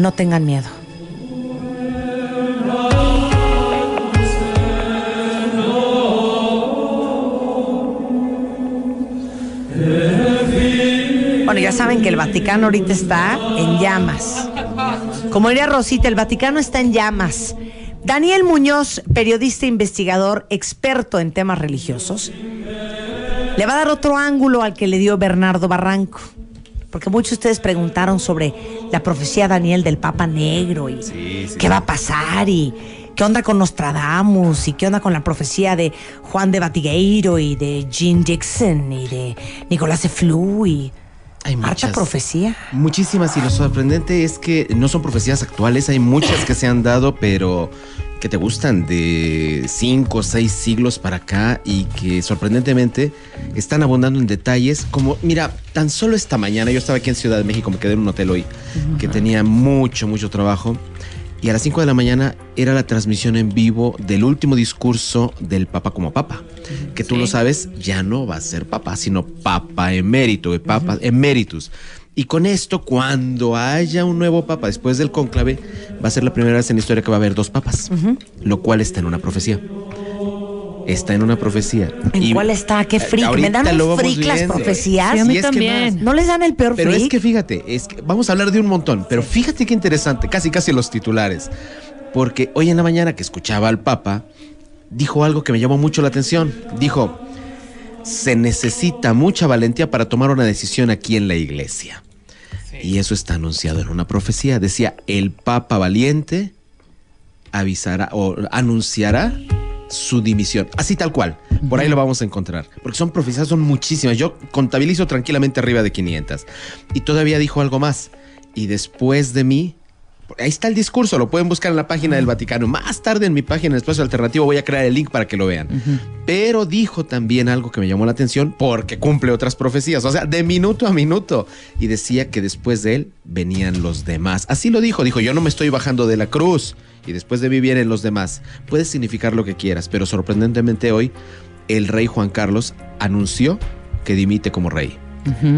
no tengan miedo. Bueno, ya saben que el Vaticano ahorita está en llamas. Como diría Rosita, el Vaticano está en llamas. Daniel Muñoz, periodista, investigador, experto en temas religiosos, le va a dar otro ángulo al que le dio Bernardo Barranco. Porque muchos de ustedes preguntaron sobre la profecía, Daniel, del Papa Negro y qué va a pasar y qué onda con Nostradamus y qué onda con la profecía de Juan de Batigueiro y de Jean Dixon y de Nicolás de Flu y... Hay muchas, harta profecía. Muchísimas, y lo sorprendente es que no son profecías actuales, hay muchas que se han dado, pero que te gustan de 5 o 6 siglos para acá y que sorprendentemente están abundando en detalles como, mira, tan solo esta mañana, yo estaba aquí en Ciudad de México, me quedé en un hotel hoy, que tenía mucho trabajo, y a las 5 de la mañana era la transmisión en vivo del último discurso del Papa como Papa, que tú lo sabes, ya no va a ser Papa, sino Papa emérito, Papa emeritus. Y con esto, cuando haya un nuevo Papa después del cónclave, va a ser la primera vez en la historia que va a haber 2 papas, lo cual está en una profecía. Está en una profecía. ¿En cuál está? ¿Qué freak? ¿Me dan un freak las profecías? Sí, a mí también. ¿No les dan el peor pero freak? es que fíjate, vamos a hablar de un montón, pero fíjate qué interesante, casi los titulares. Porque hoy en la mañana que escuchaba al Papa, dijo algo que me llamó mucho la atención. Dijo, se necesita mucha valentía para tomar una decisión aquí en la iglesia. Y eso está anunciado en una profecía. Decía, el Papa valiente avisará o anunciará su dimisión. Así tal cual. Por ahí lo vamos a encontrar. Porque son profecías, son muchísimas. Yo contabilizo tranquilamente arriba de 500. Y todavía dijo algo más. Y después de mí... Ahí está el discurso, lo pueden buscar en la página del Vaticano. Más tarde en mi página, en Espacio Alternativo, voy a crear el link para que lo vean. Pero dijo también algo que me llamó la atención porque cumple otras profecías, o sea, de minuto a minuto. Y decía que después de él venían los demás. Así lo dijo, yo no me estoy bajando de la cruz y después de mí vienen los demás. Puede significar lo que quieras, pero sorprendentemente hoy el rey Juan Carlos anunció que dimite como rey.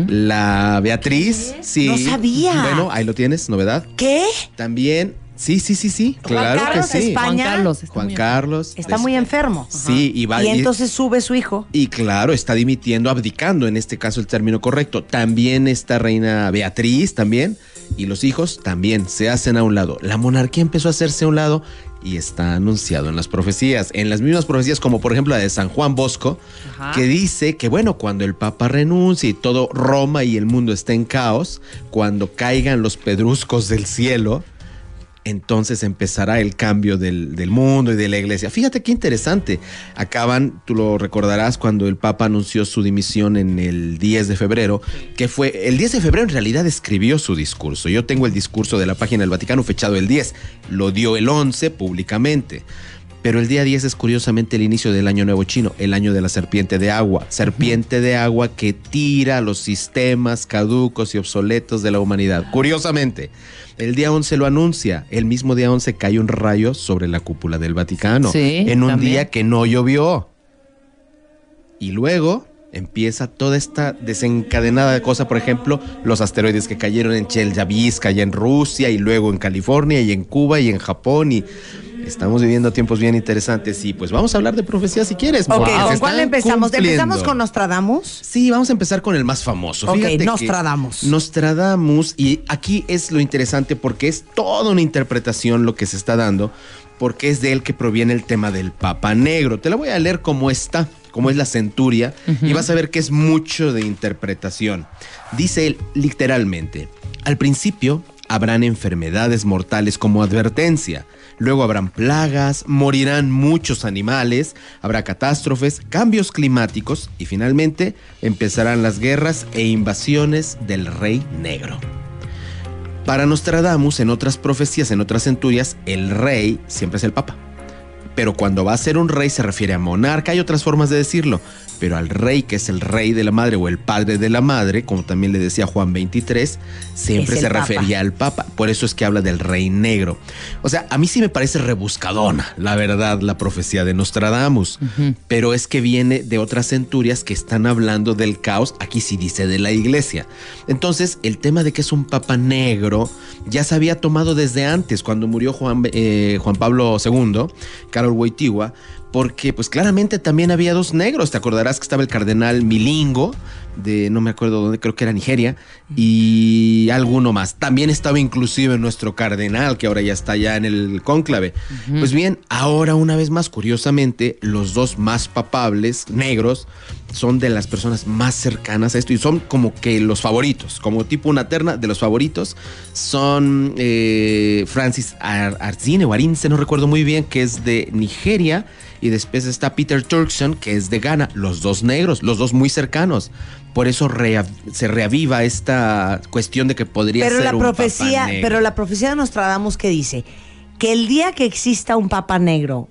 La Beatriz, sí. No sabía. Bueno, ahí lo tienes, novedad. ¿Qué? También, sí, claro Juan Carlos que sí. España. Juan Carlos está muy enfermo. Sí, y va. Y entonces sube su hijo. Y claro, está dimitiendo, abdicando, en este caso el término correcto. También está reina Beatriz, también. Y los hijos también se hacen a un lado. La monarquía empezó a hacerse a un lado y está anunciado en las profecías. En las mismas profecías, como por ejemplo la de San Juan Bosco, que dice que bueno, cuando el Papa renuncie y todo Roma y el mundo esté en caos, cuando caigan los pedruscos del cielo, entonces empezará el cambio del mundo y de la iglesia. Fíjate qué interesante. Acaban, tú lo recordarás, cuando el Papa anunció su dimisión en el 10 de febrero, que fue, el 10 de febrero en realidad escribió su discurso. Yo tengo el discurso de la página del Vaticano fechado el 10, lo dio el 11 públicamente. Pero el día 10 es curiosamente el inicio del año nuevo chino, el año de la serpiente de agua. Serpiente de agua que tira los sistemas caducos y obsoletos de la humanidad. Curiosamente, el día 11 lo anuncia. El mismo día 11 cae un rayo sobre la cúpula del Vaticano. Sí, en un también. día que no llovió. Y luego empieza toda esta desencadenada cosa, por ejemplo, los asteroides que cayeron en Chelyabinsk, allá en Rusia, y luego en California, y en Cuba, y en Japón, y estamos viviendo tiempos bien interesantes. Y pues vamos a hablar de profecía si quieres. Ok, porque ¿con se cuál están empezamos? cumpliendo. ¿Empezamos con Nostradamus? Sí, vamos a empezar con el más famoso. Ok, Fíjate Nostradamus. Nostradamus, y aquí es lo interesante porque es toda una interpretación lo que se está dando, porque es de él que proviene el tema del Papa Negro. Te la voy a leer como está, como es la centuria, y vas a ver que es mucho de interpretación. Dice él literalmente, al principio habrán enfermedades mortales como advertencia, luego habrán plagas, morirán muchos animales, habrá catástrofes, cambios climáticos y finalmente empezarán las guerras e invasiones del Rey Negro. Para Nostradamus, en otras profecías, en otras centurias, el rey siempre es el Papa. pero cuando va a ser un rey se refiere a monarca, hay otras formas de decirlo, pero al rey, que es el rey de la madre o el padre de la madre, como también le decía Juan 23, siempre se refería al papa. Por eso es que habla del rey negro. O sea, a mí sí me parece rebuscadona, la verdad, la profecía de Nostradamus, pero es que viene de otras centurias que están hablando del caos, aquí sí dice de la iglesia. Entonces, el tema de que es un papa negro ya se había tomado desde antes, cuando murió Juan Pablo II, Karol Wojtyła, porque pues claramente también había dos negros. Te acordarás que estaba el cardenal Milingo, de no me acuerdo dónde, creo que era Nigeria, y alguno más. También estaba inclusive nuestro cardenal, que ahora ya está ya en el cónclave. Pues bien, ahora una vez más, curiosamente, los dos más papables, negros, son de las personas más cercanas a esto y son como que los favoritos, como tipo una terna de los favoritos. Son Francis Arzine o Arinze, no recuerdo muy bien, que es de Nigeria, y después está Peter Turkson, que es de Ghana, los dos negros, los dos muy cercanos. Por eso se reaviva esta cuestión de que podría ser un papa negro. Pero la profecía de Nostradamus, que dice que el día que exista un papa negro,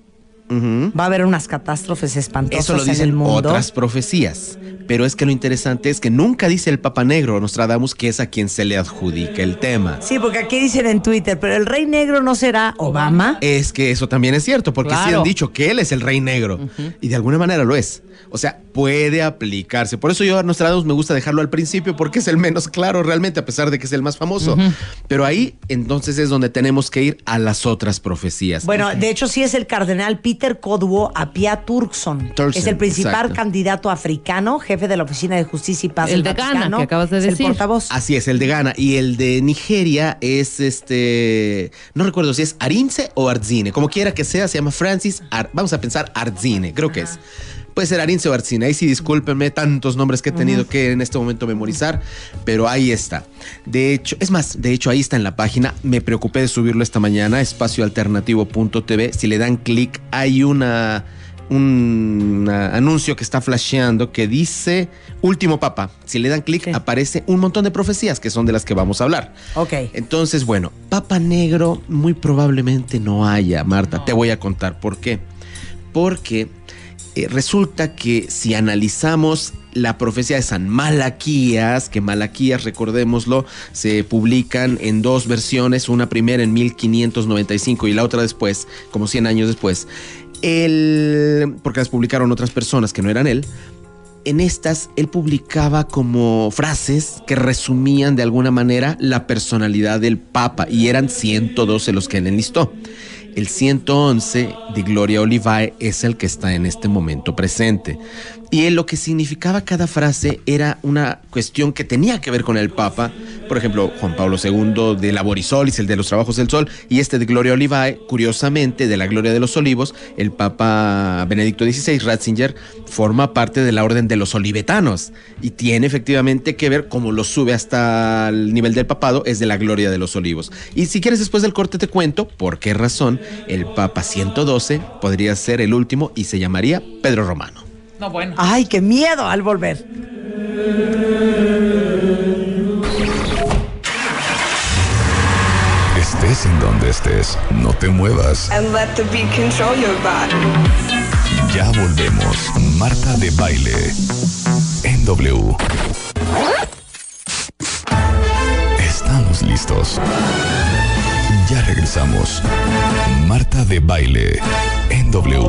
va a haber unas catástrofes espantosas en el mundo. Eso lo dicen otras profecías. Pero es que lo interesante es que nunca dice el Papa Negro, Nostradamus, que es a quien se le adjudica el tema. Sí, porque aquí dicen en Twitter, pero el rey negro no será Obama. Es que eso también es cierto, porque sí han dicho que él es el rey negro. Y de alguna manera lo es. O sea, puede aplicarse. Por eso yo a Nostradamus me gusta dejarlo al principio, porque es el menos claro realmente, a pesar de que es el más famoso. Pero ahí, entonces, es donde tenemos que ir a las otras profecías. Bueno, de hecho, sí es el cardenal Peter Kodwo Apia Turkson. Es el principal candidato africano, jefe de la Oficina de Justicia y Paz del Vaticano. El de Ghana, que acabas de decir. El portavoz. Así es, el de Ghana. Y el de Nigeria es no recuerdo si es Arinze o Arzine. Como quiera que sea, se llama Francis. Vamos a pensar Arzine, creo que es. Puede ser Arinze o Arzine. Ahí sí, discúlpenme, tantos nombres que he tenido que en este momento memorizar, pero ahí está. De hecho, ahí está en la página. Me preocupé de subirlo esta mañana, espacioalternativo.tv. Si le dan clic, hay un anuncio que está flasheando que dice Último Papa. Si le dan clic, aparece un montón de profecías que son de las que vamos a hablar. Ok. Entonces, bueno, Papa Negro muy probablemente no haya, Marta. No. Te voy a contar por qué. Porque resulta que si analizamos la profecía de San Malaquías, que Malaquías, recordémoslo, se publican en dos versiones, una primera en 1595 y la otra después, como 100 años después, porque las publicaron otras personas que no eran él. En estas, él publicaba como frases que resumían de alguna manera la personalidad del Papa, y eran 112 los que él enlistó. El 111 de Gloria Olivae es el que está en este momento presente. Y lo que significaba cada frase era una cuestión que tenía que ver con el Papa. Por ejemplo, Juan Pablo II de Laboris Solis, el de los Trabajos del Sol, y de Gloria Olivae, curiosamente, de la Gloria de los Olivos, el Papa Benedicto XVI, Ratzinger, forma parte de la Orden de los Olivetanos. Y tiene efectivamente que ver, como lo sube hasta el nivel del papado, es de la Gloria de los Olivos. Y si quieres, después del corte te cuento por qué razón el Papa 112 podría ser el último y se llamaría Pedro Romano. No, bueno. ¡Ay, qué miedo al volver! Estés en donde estés, no te muevas. And let the beat control your body. Ya volvemos. Marta de Baile en W. Estamos listos. Ya regresamos. Marta de Baile en W.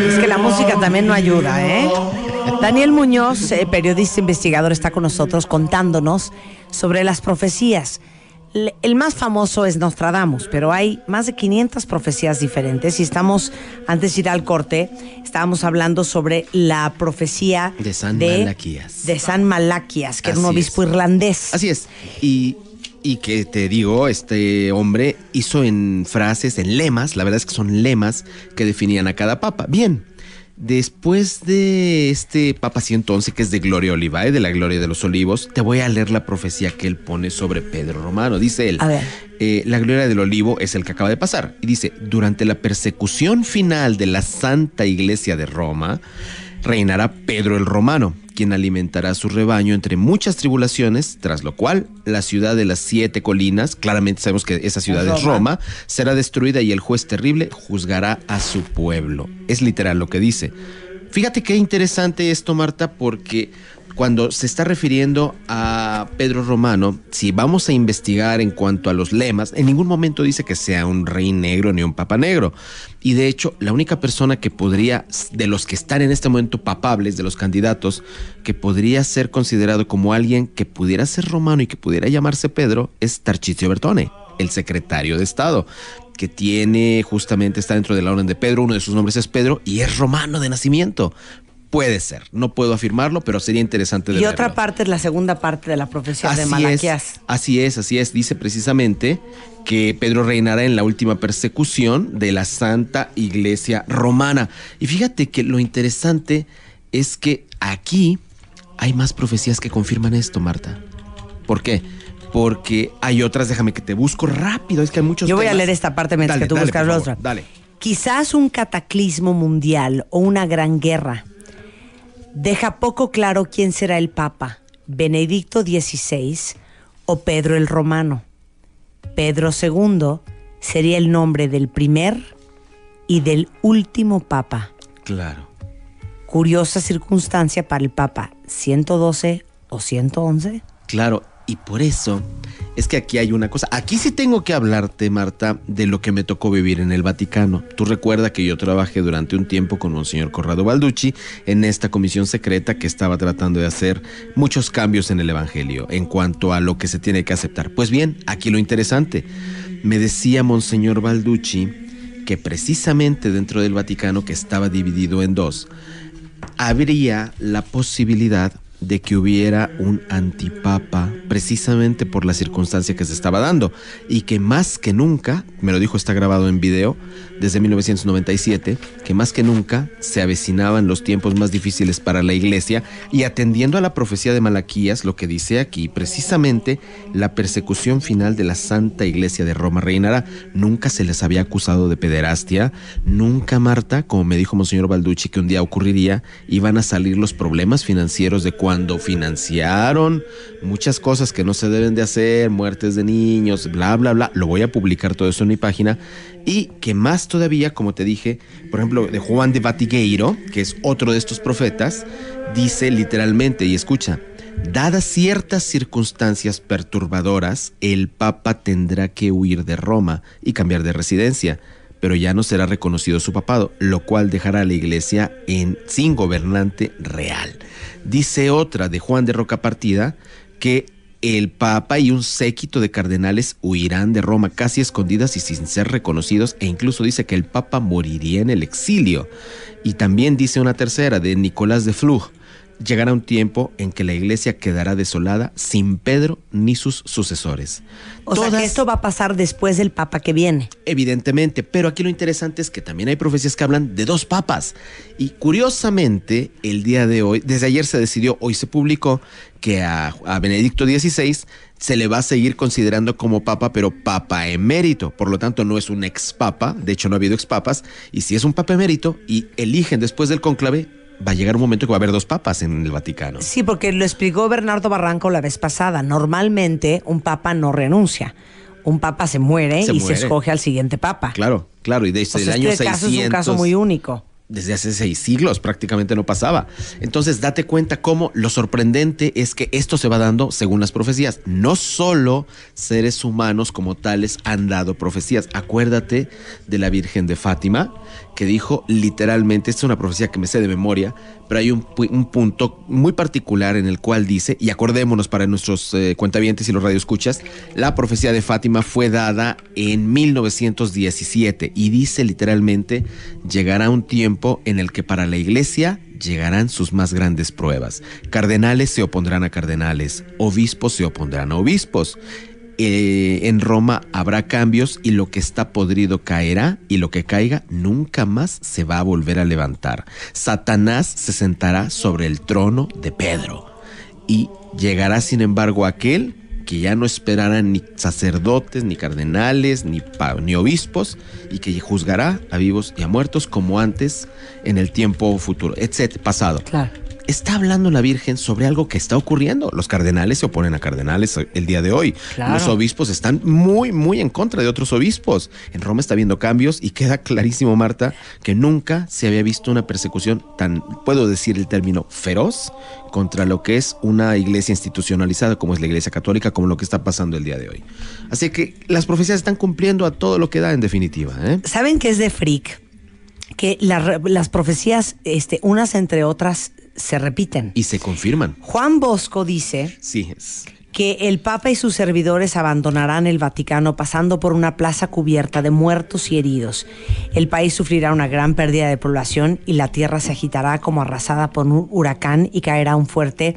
Es que la música también no ayuda, ¿eh? Daniel Muñoz, periodista investigador, está con nosotros contándonos sobre las profecías. El más famoso es Nostradamus, pero hay más de 500 profecías diferentes y antes de ir al corte, estábamos hablando sobre la profecía de San Malaquías. De San Malaquías, que era un obispo irlandés. Así es. Y que te digo, este hombre hizo en frases, en lemas, la verdad es que son lemas que definían a cada papa. Bien, después de este Papa 111, que es de Gloria Olivae, de la Gloria de los Olivos, te voy a leer la profecía que él pone sobre Pedro Romano. Dice él, a ver. La Gloria del Olivo es el que acaba de pasar. Y dice, durante la persecución final de la Santa Iglesia de Roma, reinará Pedro el Romano, quien alimentará su rebaño entre muchas tribulaciones, tras lo cual la ciudad de las 7 colinas, claramente sabemos que esa ciudad es Roma, será destruida y el juez terrible juzgará a su pueblo. Es literal lo que dice. Fíjate qué interesante esto, Marta, porque cuando se está refiriendo a Pedro Romano, si vamos a investigar en cuanto a los lemas, en ningún momento dice que sea un rey negro ni un papa negro. Y de hecho, la única persona que podría, de los que están en este momento papables, de los candidatos, que podría ser considerado como alguien que pudiera ser romano y que pudiera llamarse Pedro, es Tarcísio Bertone, el secretario de Estado, que tiene justamente, está dentro de la orden de Pedro, uno de sus nombres es Pedro y es romano de nacimiento. Puede ser, no puedo afirmarlo, pero sería interesante de verlo. Y otra parte es la segunda parte de la profecía de Malaquías. Así es. Dice precisamente que Pedro reinará en la última persecución de la Santa Iglesia Romana. Y fíjate que lo interesante es que aquí hay más profecías que confirman esto, Marta. ¿Por qué? Porque hay otras, déjame que te busco rápido, es que hay muchos Yo voy temas. a leer esta parte mientras que tú buscas la otra. Dale. Quizás un cataclismo mundial o una gran guerra deja poco claro quién será el Papa, Benedicto XVI o Pedro el Romano. Pedro II sería el nombre del primer y del último Papa. Claro. Curiosa circunstancia para el Papa 112 o 111. Claro, y por eso es que aquí hay una cosa. Aquí sí tengo que hablarte, Marta, de lo que me tocó vivir en el Vaticano. Tú recuerda que yo trabajé durante un tiempo con Monseñor Corrado Balducci en esta comisión secreta que estaba tratando de hacer muchos cambios en el Evangelio en cuanto a lo que se tiene que aceptar. Pues bien, aquí lo interesante. Me decía Monseñor Balducci que precisamente dentro del Vaticano, que estaba dividido en dos, habría la posibilidad de que hubiera un antipapa precisamente por la circunstancia que se estaba dando y que más que nunca, me lo dijo, está grabado en video desde 1997, que más que nunca se avecinaban los tiempos más difíciles para la iglesia y atendiendo a la profecía de Malaquías, lo que dice aquí, precisamente la persecución final de la Santa Iglesia de Roma reinará. Nunca se les había acusado de pederastia, nunca, Marta, como me dijo Monseñor Balducci que un día ocurriría, iban a salir los problemas financieros de cuando financiaron muchas cosas que no se deben de hacer, muertes de niños, bla, bla, bla. Lo voy a publicar todo eso en mi página. Y que más todavía, como te dije, por ejemplo, de Juan de Batigueiro, que es otro de estos profetas, dice literalmente, y escucha, dadas ciertas circunstancias perturbadoras, el Papa tendrá que huir de Roma y cambiar de residencia, pero ya no será reconocido su papado, lo cual dejará a la iglesia sin gobernante real. Dice otra de Juan de Rocapartida que el Papa y un séquito de cardenales huirán de Roma casi escondidas y sin ser reconocidos, e incluso dice que el Papa moriría en el exilio. Y también dice una tercera de Nicolás de Flug: llegará un tiempo en que la iglesia quedará desolada sin Pedro ni sus sucesores. O sea que esto va a pasar después del Papa que viene. Evidentemente, pero aquí lo interesante es que también hay profecías que hablan de 2 papas. Y curiosamente, el día de hoy, desde ayer se decidió, hoy se publicó, que a Benedicto XVI se le va a seguir considerando como papa, pero papa emérito. Por lo tanto, no es un expapa, de hecho no ha habido expapas, y si es un papa emérito y eligen después del cónclave, va a llegar un momento que va a haber 2 papas en el Vaticano. Sí, porque lo explicó Bernardo Barranco la vez pasada. Normalmente un papa no renuncia. Un papa se muere y se escoge al siguiente papa. Claro, y desde el año 600... caso es un caso muy único. Desde hace 6 siglos prácticamente no pasaba. Entonces date cuenta cómo lo sorprendente es que esto se va dando según las profecías. No solo seres humanos como tales han dado profecías. Acuérdate de la Virgen de Fátima, que dijo literalmente, esta es una profecía que me sé de memoria, pero hay un punto muy particular en el cual dice, y acordémonos para nuestros cuentavientes y los radioescuchas, la profecía de Fátima fue dada en 1917 y dice literalmente, llegará un tiempo en el que para la iglesia llegarán sus más grandes pruebas. Cardenales se opondrán a cardenales, obispos se opondrán a obispos. En Roma habrá cambios y lo que está podrido caerá y lo que caiga nunca más se va a volver a levantar. Satanás se sentará sobre el trono de Pedro y llegará sin embargo aquel que ya no esperaran ni sacerdotes, ni cardenales, ni obispos, y que juzgará a vivos y a muertos como antes en el tiempo futuro, etcétera, pasado. Claro. Está hablando la Virgen sobre algo que está ocurriendo. Los cardenales se oponen a cardenales el día de hoy. Claro. Los obispos están muy, muy en contra de otros obispos. En Roma está habiendo cambios y queda clarísimo, Marta, que nunca se había visto una persecución tan, puedo decir el término, feroz contra lo que es una iglesia institucionalizada como es la Iglesia Católica, como lo que está pasando el día de hoy. Así que las profecías están cumpliendo a todo lo que da en definitiva, ¿eh? ¿Saben qué es de freak? Que las profecías, unas entre otras, se repiten. Y se confirman. Juan Bosco dice Sí, es... que el Papa y sus servidores abandonarán el Vaticano pasando por una plaza cubierta de muertos y heridos. El país sufrirá una gran pérdida de población y la tierra se agitará como arrasada por un huracán y caerá un fuerte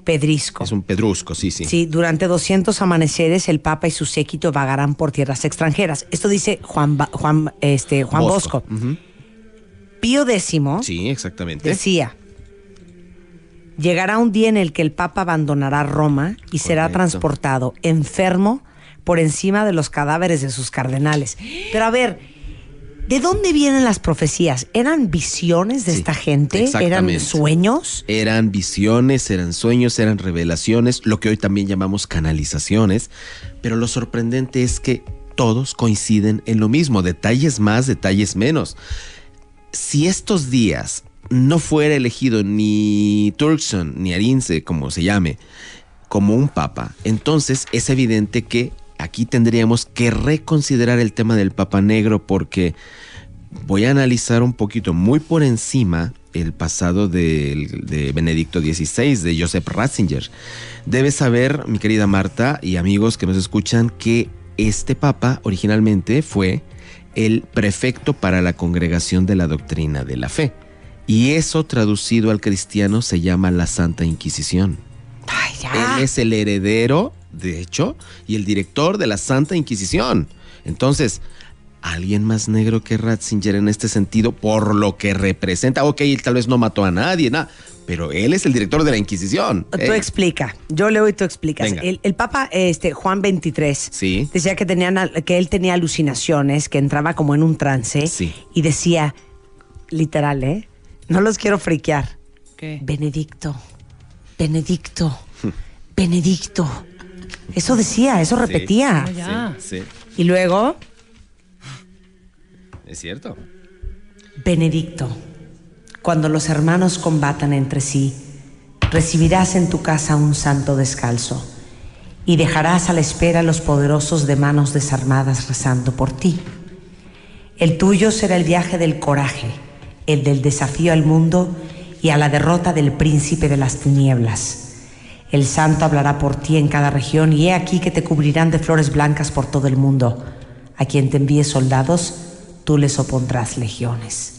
pedrisco. Es un pedrusco, sí. Sí, durante 200 amaneceres el Papa y su séquito vagarán por tierras extranjeras. Esto dice Juan Bosco. Uh-huh. Pío X Sí, exactamente. decía: llegará un día en el que el Papa abandonará Roma y será Correcto. transportado enfermo por encima de los cadáveres de sus cardenales. Pero a ver, ¿de dónde vienen las profecías? ¿Eran visiones de Sí, esta gente? ¿Eran exactamente. sueños? Eran visiones, eran sueños, eran revelaciones, lo que hoy también llamamos canalizaciones. Pero lo sorprendente es que todos coinciden en lo mismo, detalles más, detalles menos. Si estos días no fuera elegido ni Turkson ni Arinze, como se llame, como un papa, entonces es evidente que aquí tendríamos que reconsiderar el tema del Papa Negro, porque voy a analizar un poquito muy por encima el pasado de Benedicto XVI, de Joseph Ratzinger. Debes saber, mi querida Marta y amigos que nos escuchan, que este papa originalmente fue el prefecto para la Congregación de la Doctrina de la Fe. Y eso traducido al cristiano se llama la Santa Inquisición. Ay, ya. Él es el heredero, de hecho, y el director de la Santa Inquisición. Entonces, alguien más negro que Ratzinger en este sentido, por lo que representa. Ok, él tal vez no mató a nadie, nada, pero él es el director de la Inquisición. Tú explica, yo leo y tú explicas. Venga. El Papa Juan XXIII Sí. decía que él tenía alucinaciones, que entraba como en un trance, Sí. y decía, literal, no los quiero friquear. ¿Qué? Benedicto. Eso decía, eso repetía. No, ya. Sí, Y luego, es cierto. Benedicto, cuando los hermanos combatan entre sí, recibirás en tu casa un santo descalzo y dejarás a la espera a los poderosos de manos desarmadas rezando por ti. El tuyo será el viaje del coraje, el del desafío al mundo y a la derrota del príncipe de las tinieblas. El santo hablará por ti en cada región y he aquí que te cubrirán de flores blancas por todo el mundo. A quien te envíe soldados, tú les opondrás legiones.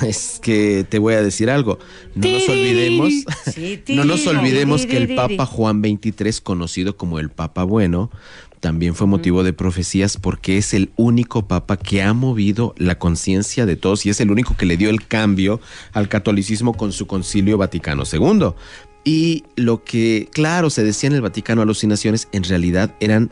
Es que te voy a decir algo. No nos olvidemos, Sí, no nos olvidemos que el tiririri. Papa Juan XXIII, conocido como el Papa Bueno, también fue motivo de profecías porque es el único papa que ha movido la conciencia de todos y es el único que le dio el cambio al catolicismo con su Concilio Vaticano II. Y lo que, claro, se decía en el Vaticano alucinaciones, en realidad eran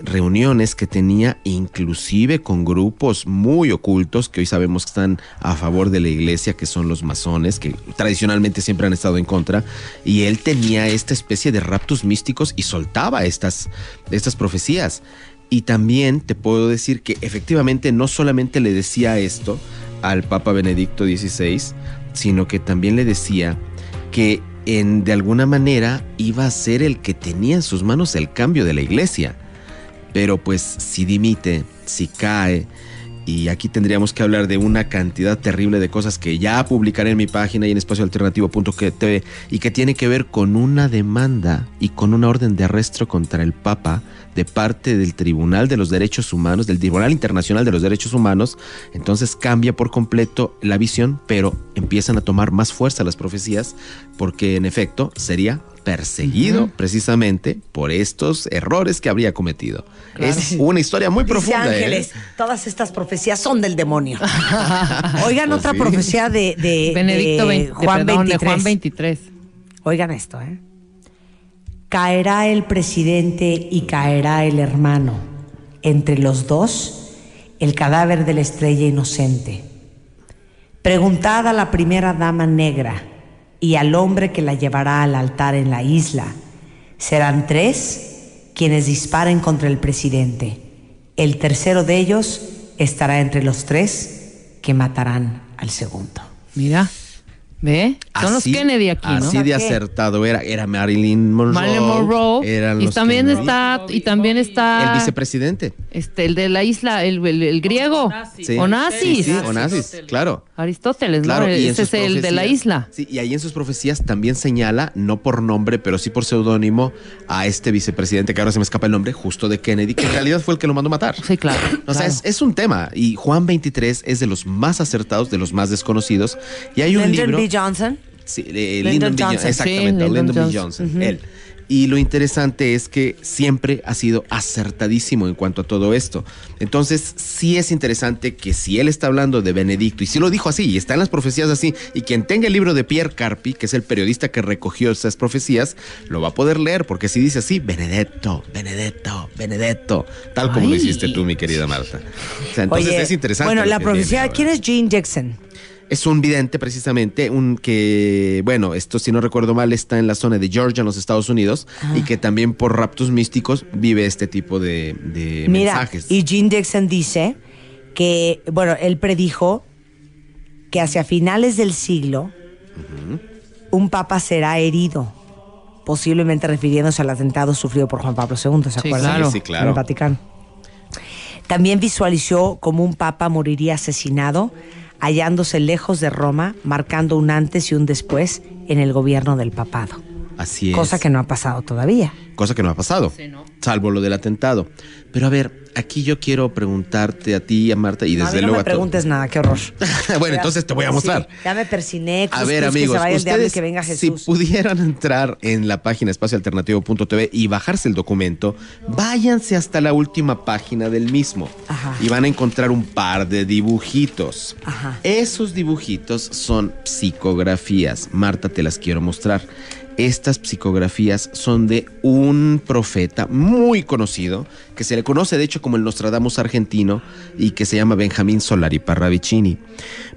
reuniones que tenía inclusive con grupos muy ocultos que hoy sabemos que están a favor de la iglesia, que son los masones, que tradicionalmente siempre han estado en contra, y él tenía esta especie de raptos místicos y soltaba estas profecías. Y también te puedo decir que efectivamente no solamente le decía esto al Papa Benedicto XVI, sino que también le decía que de alguna manera iba a ser el que tenía en sus manos el cambio de la iglesia. Pero pues si dimite, si cae, y aquí tendríamos que hablar de una cantidad terrible de cosas que ya publicaré en mi página y en espacioalternativo.tv y que tiene que ver con una demanda y con una orden de arresto contra el Papa de parte del Tribunal de los Derechos Humanos, del Tribunal Internacional de los Derechos Humanos. Entonces cambia por completo la visión, pero empiezan a tomar más fuerza las profecías porque en efecto sería perseguido precisamente por estos errores que habría cometido. Claro. Es una historia muy Dice profunda. Ángeles, todas estas profecías son del demonio. Oigan, Pues otra sí. profecía de Benedicto de Juan de XXIII. Juan 23. Oigan esto, ¿eh? Caerá el presidente y caerá el hermano. Entre los dos, el cadáver de la estrella inocente. Preguntad a la primera dama negra y al hombre que la llevará al altar en la isla. Serán 3 quienes disparen contra el presidente. El tercero de ellos estará entre los 3 que matarán al segundo. Mira, ¿ve? Son los Kennedy aquí, ¿no? Así de acertado era Marilyn Monroe. Marilyn Monroe. Eran Y los también Kennedy. está El vicepresidente. el de la isla, el griego. Sí. Onassis. Sí, Onassis, claro. Aristóteles, Claro, ¿no? y en Ese es sus el de la profecías- isla. Sí, y ahí en sus profecías también señala, no por nombre, pero sí por seudónimo, a este vicepresidente, que ahora se me escapa el nombre, justo de Kennedy, que en realidad fue el que lo mandó matar. Sí, claro. O sea, claro. es un tema. Y Juan 23 es de los más acertados, de los más desconocidos. Y hay un Lyndon libro. B. Johnson. Sí, Lyndon B. Johnson. Exactamente, Sí, Lyndon Lyndon B. Johnson. Él. Y lo interesante es que siempre ha sido acertadísimo en cuanto a todo esto. Entonces, sí es interesante que si él está hablando de Benedicto, y sí lo dijo así, y está en las profecías así, y quien tenga el libro de Pierre Carpi, que es el periodista que recogió esas profecías, lo va a poder leer, porque si dice así, Benedetto, Benedetto, Benedetto, tal como lo Ay. hiciste tú, mi querida Marta. O sea, entonces Oye, es interesante. bueno, lo la que viene profecía, ahora. ¿quién es Jean Jackson? Es un vidente, precisamente, bueno, esto si no recuerdo mal está en la zona de Georgia, en los Estados Unidos, y que también por raptos místicos vive este tipo de Mira, mensajes. y Jean Jackson dice que, bueno, él predijo que hacia finales del siglo un papa será herido, posiblemente refiriéndose al atentado sufrido por Juan Pablo II, ¿se Sí, acuerdan? claro. Sí, claro. En el Vaticano. También visualizó cómo un papa moriría asesinado, hallándose lejos de Roma, marcando un antes y un después en el gobierno del papado. Así es. Cosa que no ha pasado todavía. Cosa que no ha pasado, salvo lo del atentado. Pero a ver, aquí yo quiero preguntarte a ti, a Marta, y A desde mí no luego me a todos. preguntes nada, qué horror. Bueno, entonces te voy a mostrar. Sí, ya me persiné. A ver, que amigos, se vaya el diablo y ustedes, que venga si Jesús. pudieran entrar en la página espacioalternativo.tv y bajarse el documento, váyanse hasta la última página del mismo. Ajá. Y van a encontrar un par de dibujitos. Ajá. Esos dibujitos son psicografías. Marta, te las quiero mostrar. Estas psicografías son de un profeta muy conocido, que se le conoce de hecho como el Nostradamus argentino y que se llama Benjamín Solari Parravicini.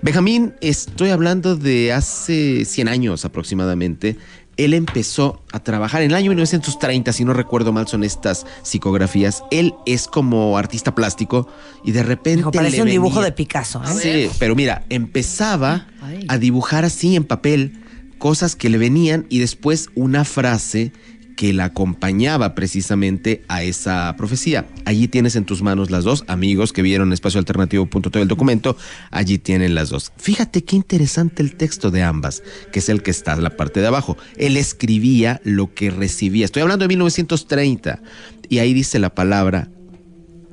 Benjamín, estoy hablando de hace 100 años aproximadamente. Él empezó a trabajar en el año 1930, si no recuerdo mal, son estas psicografías. Él es como artista plástico y de repente Dijo, parece le un dibujo venía- de Picasso, ¿eh? Sí, pero mira, empezaba Ay. a dibujar así en papel cosas que le venían y después una frase que la acompañaba precisamente a esa profecía. Allí tienes en tus manos las dos, amigos que vieron espacioalternativo.tv el documento, allí tienen las dos. Fíjate qué interesante el texto de ambas, que es el que está en la parte de abajo. Él escribía lo que recibía. Estoy hablando de 1930 y ahí dice la palabra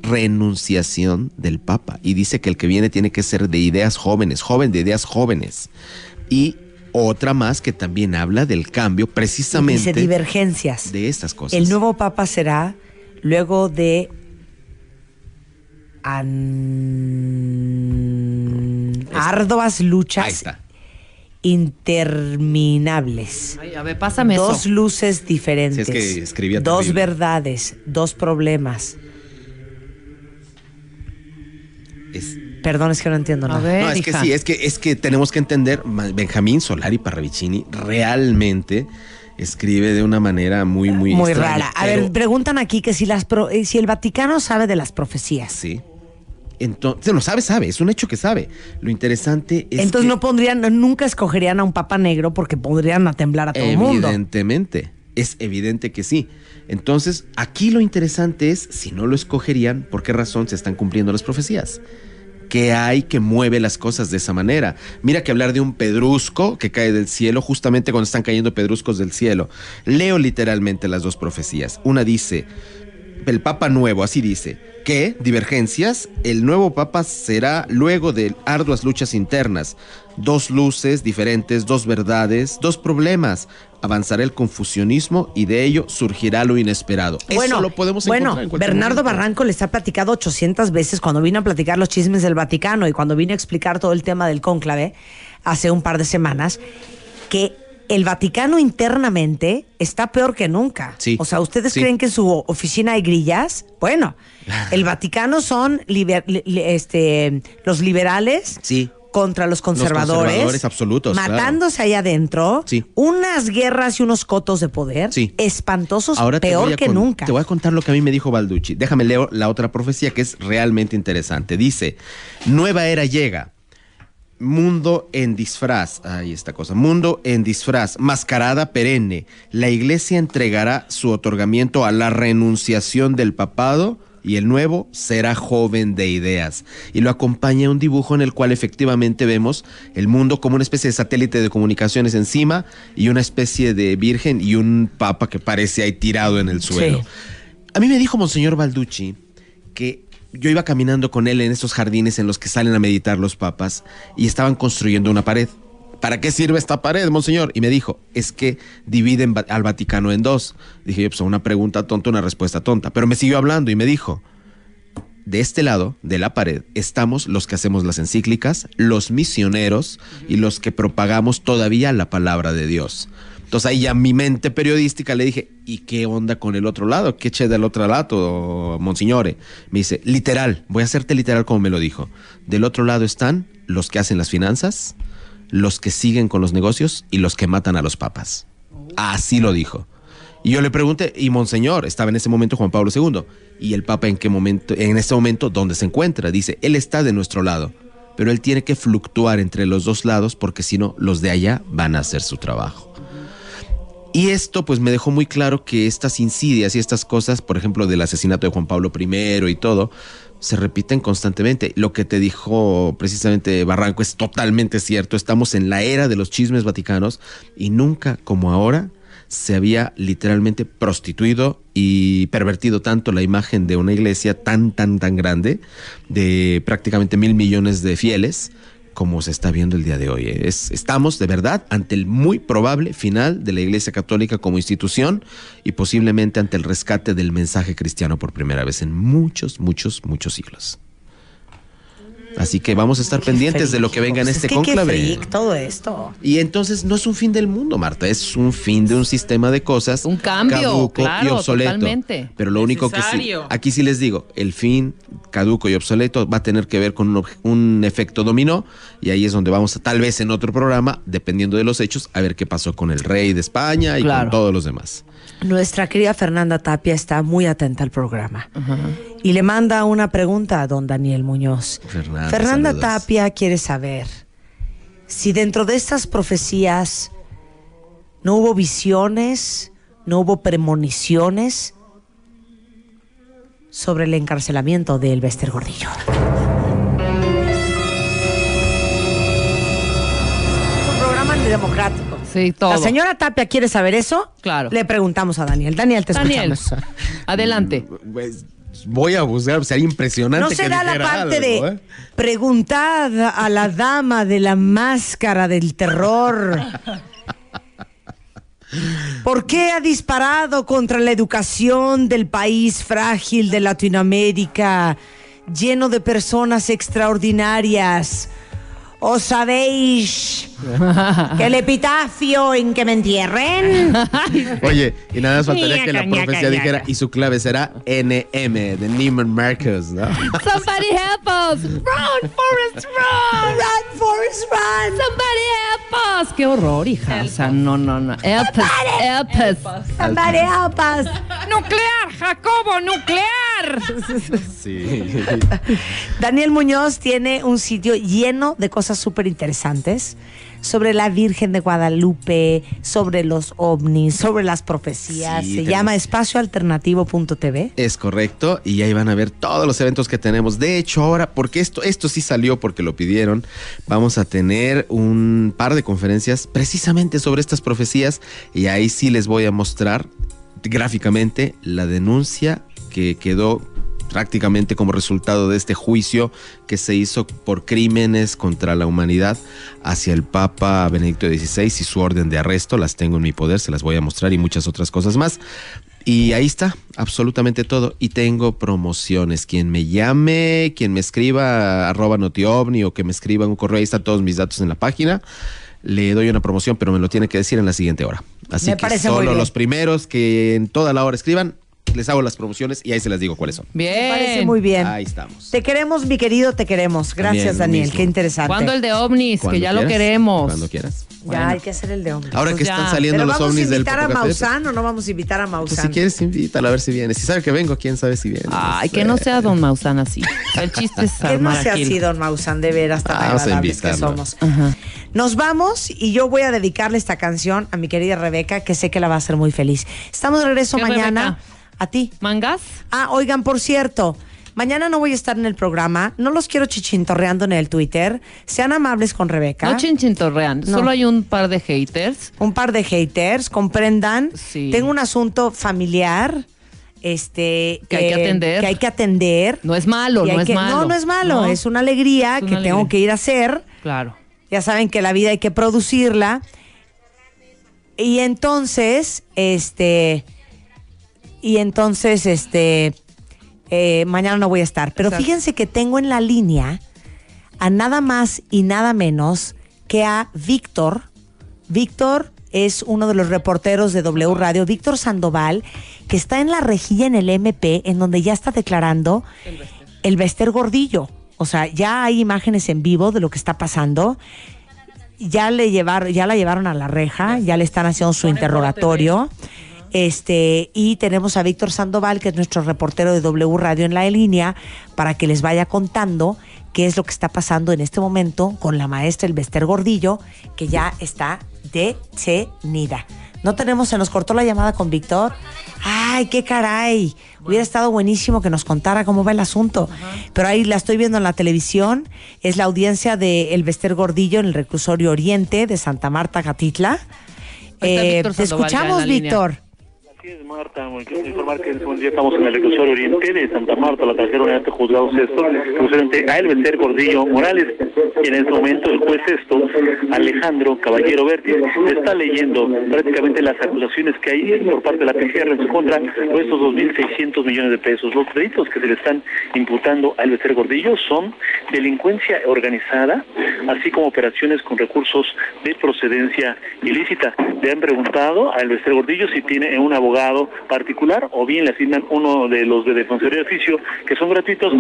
renunciación del Papa y dice que el que viene tiene que ser de ideas jóvenes, joven de ideas jóvenes. Y otra más que también habla del cambio precisamente Dice divergencias. de estas cosas. El nuevo papa será luego de arduas Ahí luchas está. interminables. Ay, a ver, pásame Dos eso. luces diferentes. Sí, es que escribía dos terrible. verdades, dos problemas. Es- Perdón, es que no entiendo A nada. ver, no, es que hija. sí, es que tenemos que entender, Benjamín Solari Parravicini realmente escribe de una manera muy Muy extraña, rara. A pero- ver, preguntan aquí que si si el Vaticano sabe de las profecías. Sí. Entonces, lo sabe, es un hecho que sabe. Lo interesante es Entonces que nunca escogerían a un papa negro porque podrían atemblar a todo el mundo. evidentemente, es evidente que sí. Entonces, aquí lo interesante es, si no lo escogerían, ¿por qué razón se están cumpliendo las profecías? ¿Qué hay que mueve las cosas de esa manera? Mira que hablar de un pedrusco que cae del cielo, justamente cuando están cayendo pedruscos del cielo. Leo literalmente las dos profecías. Una dice, el Papa nuevo, así dice, que, divergencias, el nuevo Papa será luego de arduas luchas internas, dos luces diferentes, dos verdades, dos problemas. Avanzará el confusionismo y de ello surgirá lo inesperado. Eso lo podemos encontrar en cualquier Bernardo momento. Barranco les ha platicado 800 veces cuando vino a platicar los chismes del Vaticano y cuando vino a explicar todo el tema del cónclave hace un par de semanas, que el Vaticano internamente está peor que nunca. Sí. O sea, ¿ustedes Sí. creen que en su oficina hay grillas? Bueno, el Vaticano son los liberales Sí. contra los conservadores absolutos, matándose ahí adentro. Sí. Unas guerras y unos cotos de poder Sí. espantosos, Ahora peor que nunca. Te voy a contar lo que a mí me dijo Balducci. Déjame leer la otra profecía que es realmente interesante. Dice, nueva era llega. Mundo en disfraz. Ahí esta cosa. Mundo en disfraz. Mascarada perenne. La iglesia entregará su otorgamiento a la renunciación del papado y el nuevo será joven de ideas. Y lo acompaña un dibujo en el cual efectivamente vemos el mundo como una especie de satélite de comunicaciones encima y una especie de virgen y un papa que parece ahí tirado en el suelo. Sí. A mí me dijo Monseñor Balducci que yo iba caminando con él en estos jardines en los que salen a meditar los papas y estaban construyendo una pared. ¿Para qué sirve esta pared, monseñor? Y me dijo, es que dividen al Vaticano en dos. Dije yo, pues una pregunta tonta, una respuesta tonta. Pero me siguió hablando y me dijo, de este lado de la pared estamos los que hacemos las encíclicas, los misioneros y los que propagamos todavía la palabra de Dios. Entonces ahí ya mi mente periodística le dije, ¿y qué onda con el otro lado? ¿Qué che del otro lado, monsignore? Me dice, literal, voy a hacerte literal como me lo dijo. Del otro lado están los que hacen las finanzas, los que siguen con los negocios y los que matan a los papas. Así lo dijo. Y yo le pregunté, y monseñor, estaba en ese momento Juan Pablo II, ¿y el papa en qué momento, en este momento, dónde se encuentra? Dice, él está de nuestro lado, pero él tiene que fluctuar entre los dos lados porque si no, los de allá van a hacer su trabajo. Y esto pues me dejó muy claro que estas insidias y estas cosas, por ejemplo, del asesinato de Juan Pablo I y todo, se repiten constantemente. Lo que te dijo precisamente Barranco es totalmente cierto. Estamos en la era de los chismes vaticanos y nunca como ahora se había literalmente prostituido y pervertido tanto la imagen de una iglesia tan grande, de prácticamente 1,000 millones de fieles, como se está viendo el día de hoy. Estamos de verdad ante el muy probable final de la Iglesia Católica como institución y posiblemente ante el rescate del mensaje cristiano por primera vez en muchos siglos. Así que vamos a estar pendientes de lo que venga en este cónclave. Qué freak todo esto. Y entonces no es un fin del mundo, Marta, es un fin de un sistema de cosas Un cambio, caduco claro, y obsoleto. totalmente. Pero lo único que sí, Necesario. aquí sí les digo, el fin caduco y obsoleto va a tener que ver con un efecto dominó y ahí es donde vamos a, tal vez en otro programa, dependiendo de los hechos, a ver qué pasó con el rey de España y Claro. con todos los demás. Nuestra querida Fernanda Tapia está muy atenta al programa y le manda una pregunta a don Daniel Muñoz. Fernanda saludos. Tapia quiere saber si dentro de estas profecías no hubo visiones, no hubo premoniciones sobre el encarcelamiento de Elbester Gordillo. Es un programa democrático. Sí, todo. ¿La señora Tapia quiere saber eso? Claro. Le preguntamos a Daniel. Daniel, te Daniel, escuchamos. adelante. Pues, voy a buscar, sería impresionante. ¿No que será la dijera parte algo, de preguntad a la dama de la máscara del terror? ¿Por qué ha disparado contra la educación del país frágil de Latinoamérica, lleno de personas extraordinarias? ¿O sabéis que el epitafio en que me entierren? Oye, y nada más faltaría que la Ñaca, profecía ñaca, dijera, ñaca. y su clave será NM, de Neiman Marcus, ¿no? Somebody help us. Run, Forrest, run. Run, Forrest, run. Somebody help us. Qué horror, hija. O sea, no. Help us, help us. Somebody help us. Nuclear, Jacobo, nuclear. Sí. Daniel Muñoz tiene un sitio lleno de cosas súper interesantes sobre la Virgen de Guadalupe, sobre los ovnis, sobre las profecías. Sí, Se tenemos- llama espacioalternativo.tv. Es correcto, y ahí van a ver todos los eventos que tenemos. De hecho, ahora, porque esto sí salió porque lo pidieron, vamos a tener un par de conferencias precisamente sobre estas profecías, y ahí sí les voy a mostrar gráficamente la denuncia que quedó prácticamente como resultado de este juicio que se hizo por crímenes contra la humanidad hacia el Papa Benedicto XVI y su orden de arresto. Las tengo en mi poder, se las voy a mostrar y muchas otras cosas más. Y ahí está, absolutamente todo. Y tengo promociones. Quien me llame, quien me escriba @notiovni o que me escriba un correo, ahí están todos mis datos en la página. le doy una promoción, pero me lo tiene que decir en la siguiente hora. Así Me que parece muy solo bien. los primeros que en toda la hora escriban, les hago las promociones y ahí se las digo cuáles son. Bien. Me parece muy bien. Ahí estamos. Te queremos, mi querido, te queremos. Gracias, También, lo Daniel. mismo. Qué interesante. ¿Cuándo el de ovnis? Cuando Que ya lo quieras, queremos. Cuando quieras. Ya hay que hacer el de hombre. Ahora Pues que ya. están saliendo ¿Pero los vamos a ovnis del invitar a Popocatépetl, Maussan o no vamos a invitar a pues si Maussan? quieres invítalo a ver si viene. Si sabe que vengo, quién sabe si viene. Ay, que no sea don Maussan así. El chiste es Que no armar sea aquí. así, don Maussan, de veras tan Vamos a agradables que invitarlo. somos. Ajá. Nos vamos y yo voy a dedicarle esta canción a mi querida Rebeca, que sé que la va a hacer muy feliz. Estamos de regreso ¿Qué mañana. Rebeca? A ti. ¿Mangas? Ah, oigan, por cierto, mañana no voy a estar en el programa. No los quiero chichintorreando en el Twitter. Sean amables con Rebeca. No chinchintorrean. No. Solo hay un par de haters. Un par de haters, comprendan. Sí. Tengo un asunto familiar. Que hay que atender. Que hay que atender. No es malo, Y hay no es que- malo. No, no es malo. No. Es una alegría Es una que alegría. tengo que ir a hacer. Claro. Ya saben que la vida hay que producirla. Y entonces, mañana no voy a estar. Pero Exacto. fíjense que tengo en la línea a nada más y nada menos que a Víctor. Víctor es uno de los reporteros de W Radio, Víctor Sandoval, que está en la rejilla en el MP, en donde ya está declarando el Bester Gordillo. O sea, ya hay imágenes en vivo de lo que está pasando. Ya la llevaron a la reja, ya le están haciendo su interrogatorio. Y tenemos a Víctor Sandoval, que es nuestro reportero de W Radio en la línea, para que les vaya contando qué es lo que está pasando en este momento con la maestra el Bester Gordillo, que ya está detenida. No tenemos, se nos cortó la llamada con Víctor. ¡Ay, qué caray! Hubiera estado buenísimo que nos contara cómo va el asunto. Pero ahí la estoy viendo en la televisión. Es la audiencia de el Bester Gordillo en el reclusorio Oriente de Santa Marta, Catitla. Ahí está Víctor Te Sandoval ya en escuchamos, la línea. Víctor. Así es, Marta. Muy quiero informar que en este momento ya estamos en el reclusorio Oriente de Santa Marta, la trajeron a este juzgado sexto, procedente a el Bester Gordillo Morales. Y en este momento el juez sexto, Alejandro Caballero Vértiz, está leyendo prácticamente las acusaciones que hay por parte de la PGR en su contra por estos 2.600 millones de pesos. Los delitos que se le están imputando a el Bester Gordillo son delincuencia organizada, así como operaciones con recursos de procedencia ilícita. Le han preguntado a el Bester Gordillo si tiene un abogado particular o bien le asignan uno de los de Defensoría de Oficio, que son gratuitos,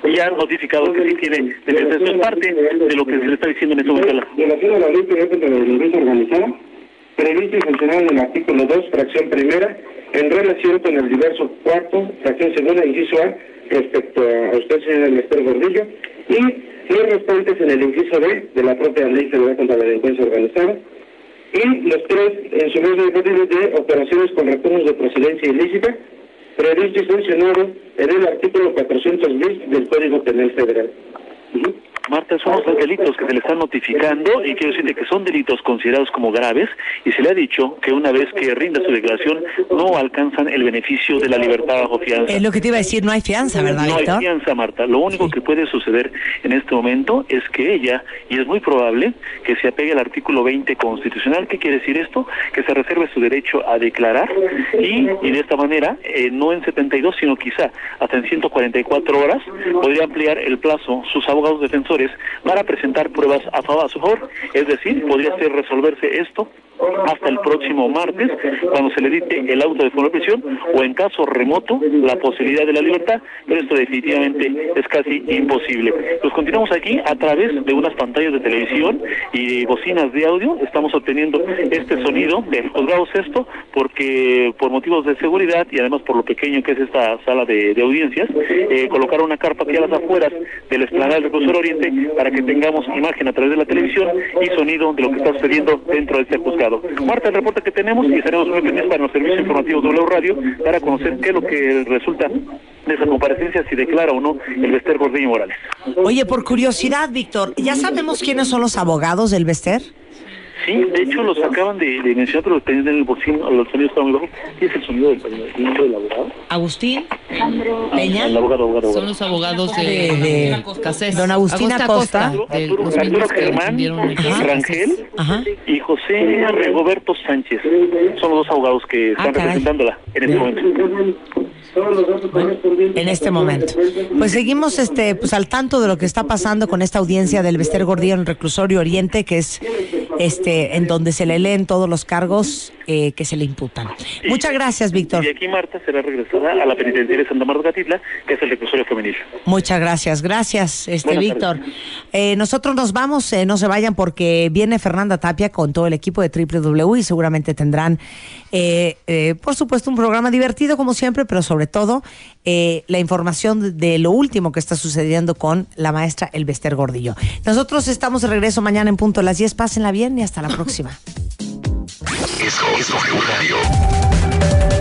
y han notificado que sí tiene. Esto es parte de lo que se le está diciendo en este momento. En relación a la ley penal contra la delincuencia organizada, previsto y sancionado en el artículo 2, fracción primera, en relación con el diverso cuarto, fracción segunda, inciso A, respecto a usted, señor Bester Gordillo, y los restantes en el inciso B de la propia ley federal contra la delincuencia organizada, y los tres en su mismo hipótesis de operaciones con recursos de procedencia ilícita, previsto y sancionado en el artículo 400 bis del Código Penal Federal. Marta, son los delitos que se le están notificando y quiero decirte que son delitos considerados como graves y se le ha dicho que una vez que rinda su declaración no alcanzan el beneficio de la libertad bajo fianza. Es lo que te iba a decir, no hay fianza, ¿verdad, No hay Víctor? fianza, Marta. Lo único que puede suceder en este momento es que ella, y es muy probable, que se apegue al artículo 20 constitucional. ¿Qué quiere decir esto? Que se reserve su derecho a declarar y de esta manera, no en 72, sino quizá hasta en 144 horas, podría ampliar el plazo sus abogados defensores para presentar pruebas a su favor. Es decir, podría resolverse esto hasta el próximo martes, cuando se le dicte el auto de forma de prisión, o en caso remoto, la posibilidad de la libertad, pero esto definitivamente es casi imposible. Pues continuamos aquí a través de unas pantallas de televisión y bocinas de audio, estamos obteniendo este sonido del juzgado sexto, porque por motivos de seguridad y además por lo pequeño que es esta sala de audiencias, colocaron una carpa aquí a las afueras del explanada del reclusorio Oriente para que tengamos imagen a través de la televisión y sonido de lo que está sucediendo dentro de este juzgado. Marta, el reporte que tenemos y estaremos muy pendientes para los servicios informativos de W Radio para conocer qué es lo que resulta de esa comparecencia, si declara o no el Bester Gordillo Morales. Oye, por curiosidad, Víctor, ¿ya sabemos quiénes son los abogados del Bester? Sí, de hecho los acaban de mencionar, pero tenían en el bolsillo, los sonidos están muy bajos. ¿Qué es el sonido del abogado? Agustín Peña. El abogado. Son los abogados De- de Casés. don Agustín Acosta. de Arturo los mismos que Germán, defendieron el caso Rangel Ajá. y José Rigoberto Sánchez. Son los dos abogados que están caray. representándola en este momento. En este momento. Pues seguimos pues al tanto de lo que está pasando con esta audiencia del Bester Gordillo en el reclusorio Oriente, que es en donde se le leen todos los cargos que se le imputan. Muchas gracias, Víctor. Y aquí Marta será regresada a la penitenciaria de Santa Marta Catitla, que es el reclusorio femenil. Muchas gracias, Víctor. Nosotros nos vamos, no se vayan porque viene Fernanda Tapia con todo el equipo de WW y seguramente tendrán, por supuesto, un programa divertido como siempre, pero sobre todo la información de lo último que está sucediendo con la maestra Elbester Gordillo. Nosotros estamos de regreso mañana en punto a las 10. Pásenla bien y hasta la próxima. Eso es W Radio.